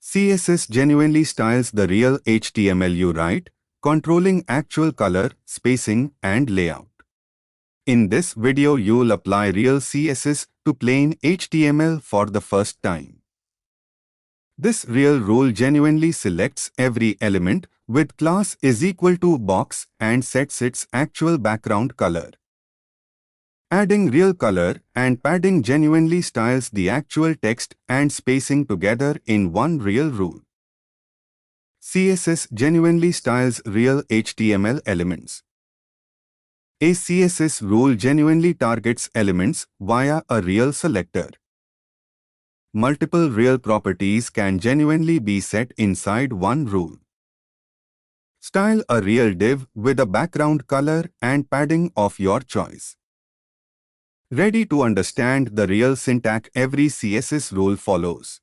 CSS genuinely styles the real HTML you write, controlling actual color, spacing, and layout. In this video, you'll apply real CSS to plain HTML for the first time. This real rule genuinely selects every element with class is equal to box and sets its actual background color. Adding real color and padding genuinely styles the actual text and spacing together in one real rule. CSS genuinely styles real HTML elements. A CSS rule genuinely targets elements via a real selector. Multiple real properties can genuinely be set inside one rule. Style a real div with a background color and padding of your choice. Ready to understand the real syntax every CSS rule follows.